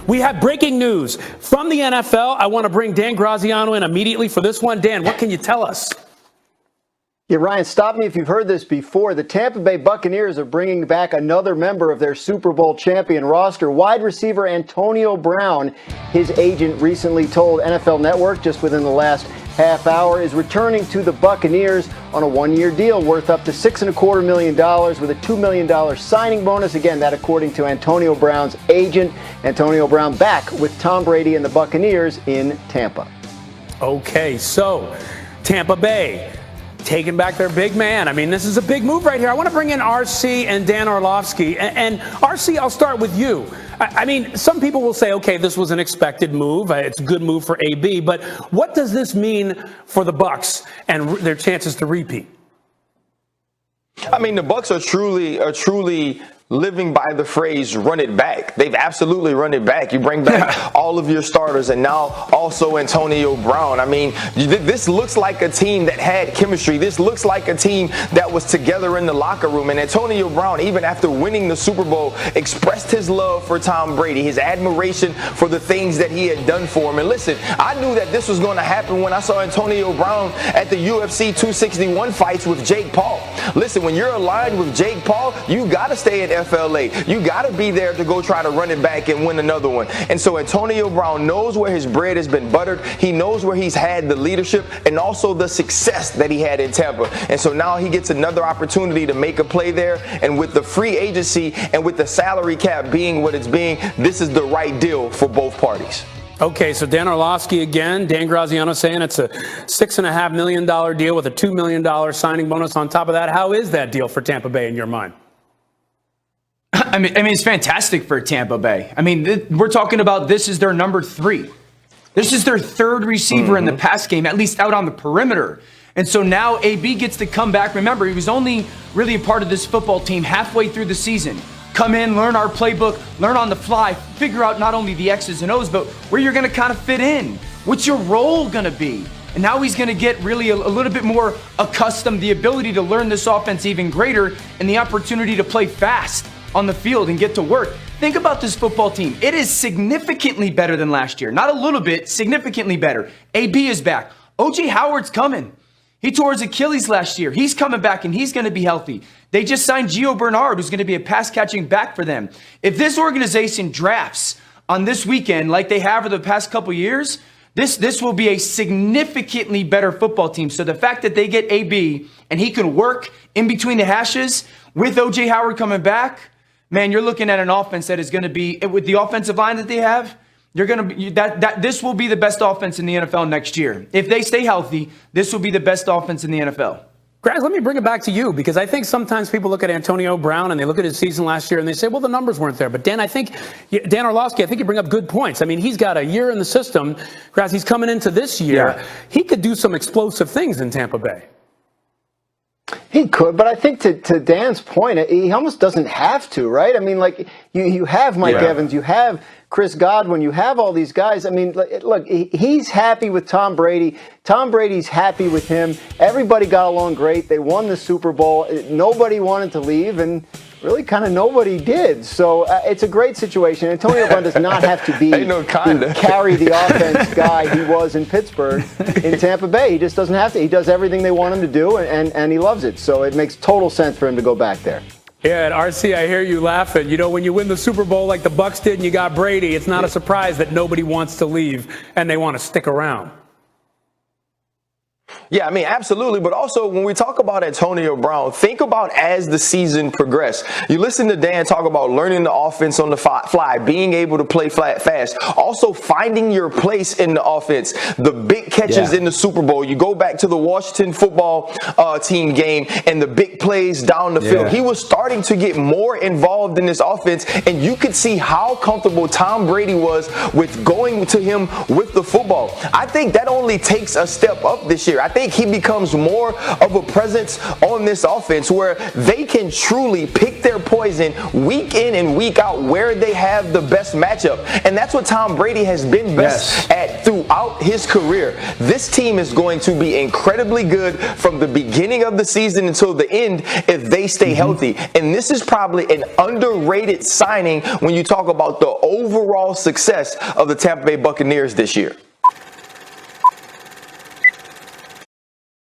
We have breaking news from the NFL. I want to bring Dan Graziano in immediately for this one. Dan, what can you tell us? Yeah, Ryan, stop me if you've heard this before. The Tampa Bay Buccaneers are bringing back another member of their Super Bowl champion roster. Wide receiver Antonio Brown, his agent recently told NFL Network just within the last half hour, is returning to the Buccaneers on a one-year deal worth up to $6.25 million with a $2 million signing bonus. Again, that according to Antonio Brown's agent. Antonio Brown back with Tom Brady and the Buccaneers in Tampa. Okay, so Tampa Bay taking back their big man. I mean, this is a big move right here. I want to bring in RC and Dan Orlovsky. And RC, I'll start with you. I mean, some people will say, okay, this was an expected move. It's a good move for AB. But what does this mean for the Bucs and their chances to repeat? I mean, the Bucs are truly living by the phrase "run it back." They've absolutely run it back. You bring back all of your starters, and now also Antonio Brown. I mean, this looks like a team that had chemistry. This looks like a team that was together in the locker room. And Antonio Brown, even after winning the Super Bowl, expressed his love for Tom Brady, his admiration for the things that he had done for him. And listen, I knew that this was going to happen when I saw Antonio Brown at the UFC 261 fights with Jake Paul. Listen, when you're aligned with Jake Paul, you got to stay in FLA. You got to be there to go try to run it back and win another one. And so Antonio Brown knows where his bread has been buttered. He knows where he's had the leadership and also the success that he had in Tampa. And so now he gets another opportunity to make a play there. And with the free agency and with the salary cap being what it's being, this is the right deal for both parties. Okay, so Dan Orlovsky again. Dan Graziano saying it's a $6.5 million deal with a $2 million signing bonus on top of that. How is that deal for Tampa Bay in your mind? I mean, it's fantastic for Tampa Bay. I mean, we're talking about this is their number 3. This is their third receiver in the pass game, at least out on the perimeter. And so now AB gets to come back. Remember, he was only really a part of this football team halfway through the season. Come in, learn our playbook, learn on the fly, figure out not only the X's and O's, but where you're going to kind of fit in. What's your role going to be? And now he's going to get really a little bit more accustomed, the ability to learn this offense even greater, and the opportunity to play fast on the field and get to work. Think about this football team. It is significantly better than last year. Not a little bit, significantly better. AB is back. O.J. Howard's coming. He tore his Achilles last year. He's coming back, and he's going to be healthy. They just signed Gio Bernard, who's going to be a pass-catching back for them. If this organization drafts on this weekend like they have for the past couple years, this will be a significantly better football team. So the fact that they get AB and he can work in between the hashes with O.J. Howard coming back, man, you're looking at an offense that is going to be, with the offensive line that they have, you're going to be, this will be the best offense in the NFL next year. If they stay healthy, this will be the best offense in the NFL. Graz, let me bring it back to you, because I think sometimes people look at Antonio Brown and they look at his season last year and they say, well, the numbers weren't there. But Dan, Dan Orlovsky, I think you bring up good points. I mean, he's got a year in the system. Graz, he's coming into this year. Yeah. He could do some explosive things in Tampa Bay. He could, but I think to Dan's point, he almost doesn't have to, right? I mean, like, you have Mike Evans, you have Chris Godwin, you have all these guys. I mean, look, he's happy with Tom Brady. Tom Brady's happy with him. Everybody got along great. They won the Super Bowl. Nobody wanted to leave, and really kind of nobody did. So it's a great situation. Antonio Brown does not have to be carry the offense guy he was in Pittsburgh in Tampa Bay. He just doesn't have to. He does everything they want him to do, and he loves it. So it makes total sense for him to go back there. Yeah, and RC, I hear you laughing. You know, when you win the Super Bowl like the Bucs did and you got Brady, it's not a surprise that nobody wants to leave and they want to stick around. Yeah, I mean, absolutely. But also, when we talk about Antonio Brown, think about as the season progressed. You listen to Dan talk about learning the offense on the fly, being able to play fast, also finding your place in the offense, the big catches in the Super Bowl. You go back to the Washington football team game and the big plays down the field. He was starting to get more involved in this offense, and you could see how comfortable Tom Brady was with going to him with the football. I think that only takes a step up this year. I think he becomes more of a presence on this offense where they can truly pick their poison week in and week out where they have the best matchup. And that's what Tom Brady has been best at throughout his career. This team is going to be incredibly good from the beginning of the season until the end if they stay healthy. And this is probably an underrated signing when you talk about the overall success of the Tampa Bay Buccaneers this year.